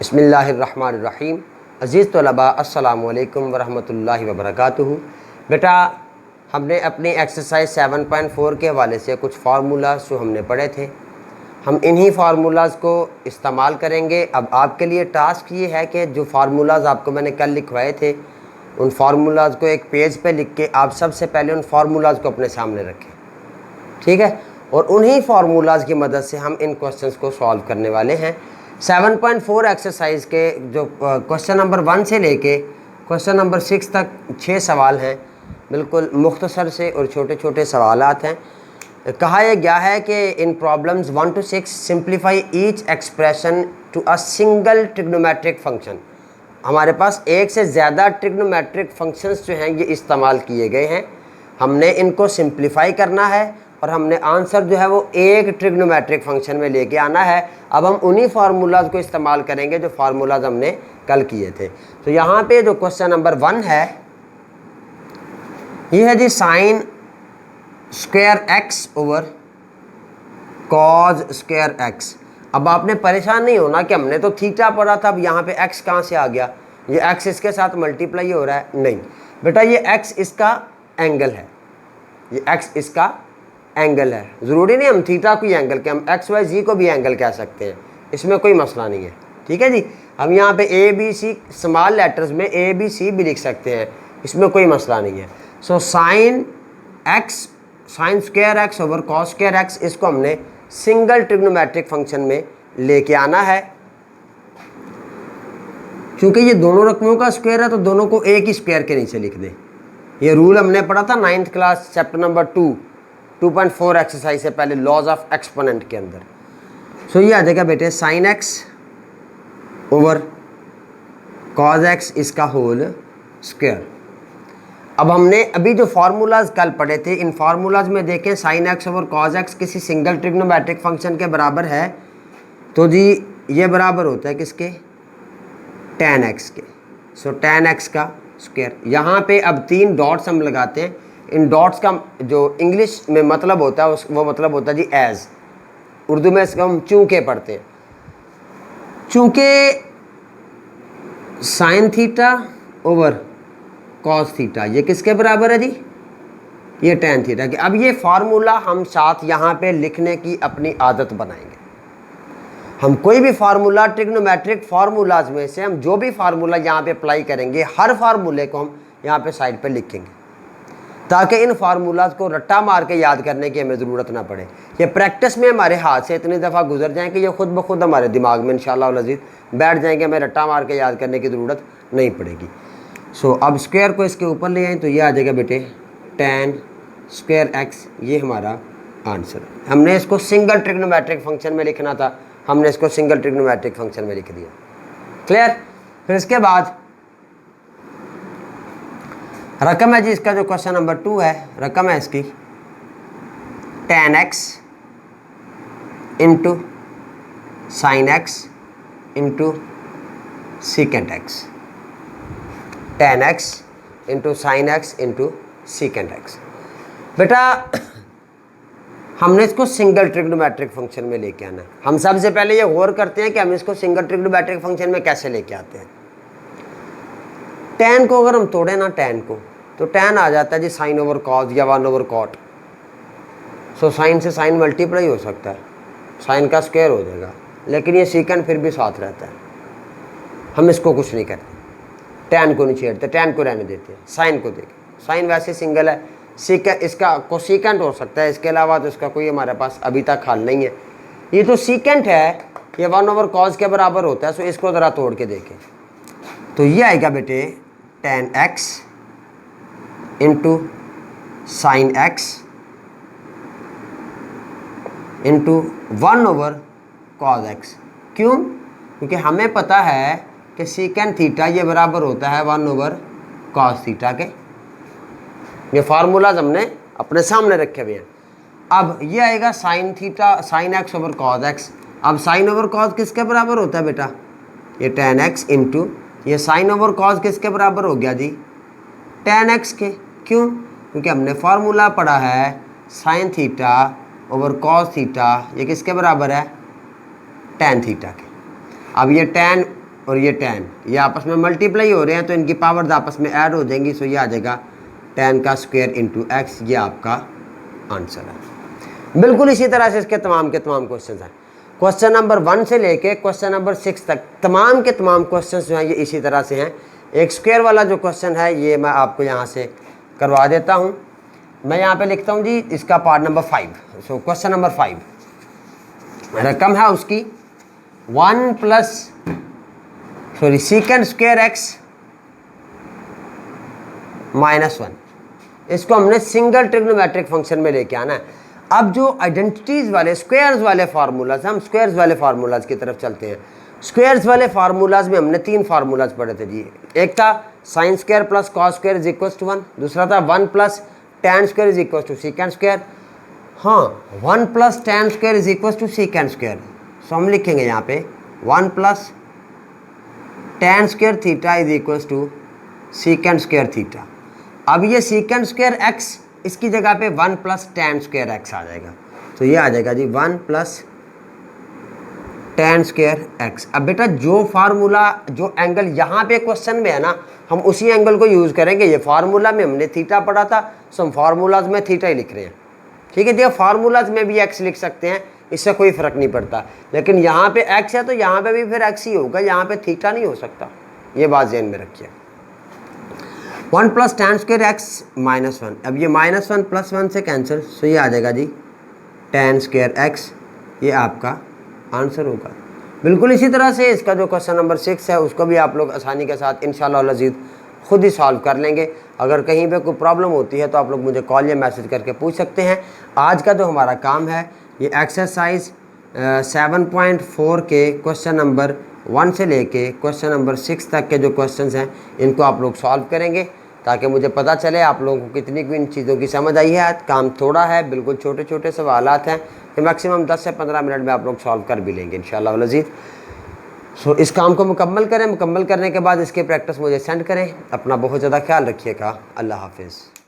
बिस्मिल्लाहिर्रहमानिर्रहीम। अज़ीज़ तलबा अस्सलामु अलैकुम वरहमतुल्लाहि वबरकातुहू। बेटा, हमने अपनी एक्सरसाइज 7.4 के हवाले से कुछ फार्मूलाज जो हमने पढ़े थे, हम इन्हीं फार्मूलाज को इस्तेमाल करेंगे। अब आपके लिए टास्क ये है कि जो फार्मूलाज आपको मैंने कल लिखवाए थे, उन फार्मूलाज को एक पेज पे लिख के आप सबसे पहले उन फार्मूलाज को अपने सामने रखें, ठीक है। और उन्हीं फार्मूलाज की मदद से हम इन क्वेश्चंस को सॉल्व करने वाले हैं। 7.4 एक्सरसाइज के जो क्वेश्चन नंबर 1 से लेके क्वेश्चन नंबर 6 तक 6 सवाल हैं, बिल्कुल मुख्तसर से और छोटे छोटे सवालात हैं। कहा यह गया है कि इन problems 1 to 6 simplify each expression to a single trigonometric function. हमारे पास एक से ज़्यादा ट्रिग्नोमेट्रिक फंक्शंस जो हैं ये इस्तेमाल किए गए हैं, हमने इनको सिंप्लीफाई करना है और हमने आंसर जो है वो एक ट्रिग्नोमेट्रिक फंक्शन में लेके आना है। अब हम उन्हीं फार्मूलाज को इस्तेमाल करेंगे जो फार्मूलाज हमने कल किए थे। तो यहाँ पे जो क्वेश्चन नंबर 1 है ये है जी sine square x over cos square x. अब आपने परेशान नहीं होना कि हमने तो थीटा पढ़ा था, अब यहाँ पे एक्स कहाँ से आ गया, ये एक्स इसके साथ मल्टीप्लाई हो रहा है। नहीं बेटा, ये एक्स इसका एंगल है, ये एक्स इसका एंगल है। ज़रूरी नहीं हम थीटा को ही एंगल के, हम एक्स वाई जी को भी एंगल कह सकते हैं, इसमें कोई मसला नहीं है, ठीक है जी। हम यहाँ पे A B C small letters में ए बी सी भी लिख सकते हैं, इसमें कोई मसला नहीं है। So sine x, sign square x over cos square x, इसको हमने सिंगल ट्रिग्नोमेट्रिक फंक्शन में लेके आना है। क्योंकि ये दोनों रकमों का स्क्वायर है तो दोनों को एक ही स्क्वायर के नीचे लिख दें। ये रूल हमने पढ़ा था 9th class chapter number 2.4 exercise से पहले, लॉज ऑफ एक्सपोनेंट के अंदर। सो ये आ जाएगा बेटे sine x over cos x इसका होल स्क्वायर। अब हमने अभी जो फार्मूलाज कल पढ़े थे, इन फार्मूलाज में देखें sine x over cos x किसी सिंगल ट्रिग्नोमेट्रिक फंक्शन के बराबर है तो जी ये बराबर होता है किसके, tan एक्स के। सो tan एक्स का स्क्वायर। यहाँ पे अब 3 डॉट्स हम लगाते हैं। इन डॉट्स का जो इंग्लिश में मतलब होता है वो मतलब होता है जी एज। उर्दू में इसको हम चूंकि पढ़ते हैं। चूंकि sine theta over cos theta ये किसके बराबर है जी, ये tan थीटा के। अब ये फार्मूला हम साथ यहाँ पे लिखने की अपनी आदत बनाएंगे। हम कोई भी फार्मूला ट्रिग्नोमेट्रिक फार्मूलाज में से हम जो भी फार्मूला यहाँ पे अप्लाई करेंगे, हर फार्मूले को हम यहाँ पे साइड पे लिखेंगे ताकि इन फार्मूलाज को रट्टा मार के याद करने की हमें ज़रूरत ना पड़े। ये प्रैक्टिस में हमारे हाथ से इतनी दफ़ा गुजर जाएँ कि ये खुद ब खुद हमारे दिमाग में इंशाअल्लाह अज़ीज़ बैठ जाएंगे, हमें रट्टा मार के याद करने की ज़रूरत नहीं पड़ेगी। सो अब स्क्वायर को इसके ऊपर ले आए तो ये आ जाएगा बेटे tan स्क्वायर एक्स, ये हमारा आंसर। हमने इसको सिंगल ट्रिग्नोमेट्रिक फंक्शन में लिखना था, हमने इसको सिंगल ट्रिग्नोमेट्रिक फंक्शन में लिख दिया। क्लियर। फिर इसके बाद रकम है जी इसका, जो क्वेश्चन नंबर 2 है, रकम है इसकी tan x into sine x into secant x. tan x into sine x into secant x. बेटा हमने इसको सिंगल ट्रिग्नोमेट्रिक फंक्शन में लेके आना है। हम सबसे पहले ये गौर करते हैं कि हम इसको सिंगल ट्रिग्नोमेट्रिक फंक्शन में कैसे लेके आते हैं। tan को अगर हम तोड़े ना tan को, तो tan आ जाता है जी साइन ओवर कॉज या 1 ओवर कॉट। सो साइन से साइन मल्टीप्लाई हो सकता है, साइन का स्क्वायर हो जाएगा, लेकिन ये सीकेंट फिर भी साथ रहता है। हम इसको कुछ नहीं करते, tan को नहीं छेड़ते, tan को रहने देते हैं, साइन को देखें। साइन वैसे सिंगल है, सीकेंट इसका कोसीकेंट हो सकता है, इसके अलावा तो इसका कोई हमारे पास अभी तक हल नहीं है। ये तो सीकेंट है, ये 1 ओवर कॉज के बराबर होता है। सो इसको ज़रा तोड़ के देखें तो ये आएगा बेटे tan x into sine x into 1 over cos x. क्यों? क्योंकि हमें पता है कि सीकेंट थीटा ये बराबर होता है 1 ओवर कॉज थीटा के। ये फार्मूलाज हमने अपने सामने रखे हुए हैं। अब ये आएगा sine theta, sine x over cos x. अब साइन ओवर कॉज किसके बराबर होता है बेटा, ये tan एक्स इंटू ये साइन ओवर कॉज किसके बराबर हो गया जी, tan एक्स के। क्यों? क्योंकि हमने फार्मूला पढ़ा है sine theta over cos theta, ये किसके बराबर है, tan थीटा के। अब ये tan और ये 10, ये आपस में मल्टीप्लाई हो रहे हैं तो इनकी पावर्स आपस में ऐड हो जाएंगी। सो ये आ जाएगा 10 का स्क्वायर इंटू एक्स, ये आपका आंसर है। बिल्कुल इसी तरह से इसके तमाम के तमाम क्वेश्चन हैं। क्वेश्चन नंबर 1 से लेके क्वेश्चन नंबर 6 तक तमाम के तमाम क्वेश्चन जो हैं ये इसी तरह से हैं। एक स्क्वायर वाला जो क्वेश्चन है ये मैं आपको यहाँ से करवा देता हूँ। मैं यहाँ पे लिखता हूँ जी इसका part number 5। So question number 5 रकम है उसकी 1 प्लस सेकेंड स्क्वायर एक्स -1। इसको हमने सिंगल ट्रिग्नोमेट्रिक फंक्शन में लेके आना है। अब जो आइडेंटिटीज़ वाले स्क्वायर्स वाले फार्मूलाज, हम स्क्वायर्स वाले फार्मूलाज की तरफ चलते हैं। स्क्वायर्स वाले फार्मूलाज में हमने 3 फार्मूलाज पढ़े थे जी। एक था sine square plus cos square is equal to 1, दूसरा था 1 plus tan square is equal to second square. हाँ, 1 plus tan square is equal to second square. So हम लिखेंगे यहाँ पे 1 plus tan square theta is equal to second square theta. अब ये second square x, इसकी जगह पे 1 प्लस tan स्क्वायर एक्स आ जाएगा। तो ये आ जाएगा जी 1 प्लस tan स्क्वायर एक्स। अब बेटा जो फार्मूला, जो एंगल यहाँ पे क्वेश्चन में है ना, हम उसी एंगल को यूज़ करेंगे। ये फार्मूला में हमने थीटा पढ़ा था, सो हम फार्मूलाज में थीटा ही लिख रहे हैं। ठीक है जी, फार्मूलाज में भी एक्स लिख सकते हैं, इससे कोई फ़र्क नहीं पड़ता। लेकिन यहाँ पे एक्स है तो यहाँ पे भी फिर एक्स ही होगा, यहाँ पे थीटा नहीं हो सकता। ये बात ध्यान में रखिए। 1 प्लस tan स्क्वायर एक्स -1। अब ये -1 प्लस 1 से कैंसिल, सो ये आ जाएगा जी tan स्क्वायर एक्स, ये आपका आंसर होगा। बिल्कुल इसी तरह से इसका जो क्वेश्चन नंबर 6 है उसको भी आप लोग आसानी के साथ इंशाअल्लाह अज़ीज़ खुद ही सॉल्व कर लेंगे। अगर कहीं पे कोई प्रॉब्लम होती है तो आप लोग मुझे कॉल या मैसेज करके पूछ सकते हैं। आज का जो हमारा काम है ये एक्सरसाइज 7.4 के क्वेश्चन नंबर 1 से लेके क्वेश्चन नंबर 6 तक के जो क्वेश्चंस हैं इनको आप लोग सॉल्व करेंगे, ताकि मुझे पता चले आप लोगों को कितनी इन चीज़ों की समझ आई है। काम थोड़ा है, बिल्कुल छोटे छोटे सवालात हैं कि मैक्सिमम 10 से 15 मिनट में आप लोग सॉल्व कर भी लेंगे इंशाअल्लाह अज़ीज़। सो इस काम को मुकम्मल करें, मुकम्मल करने के बाद इसकी प्रैक्टिस मुझे सेंड करें। अपना बहुत ज़्यादा ख्याल रखिएगा। अल्लाह हाफिज़।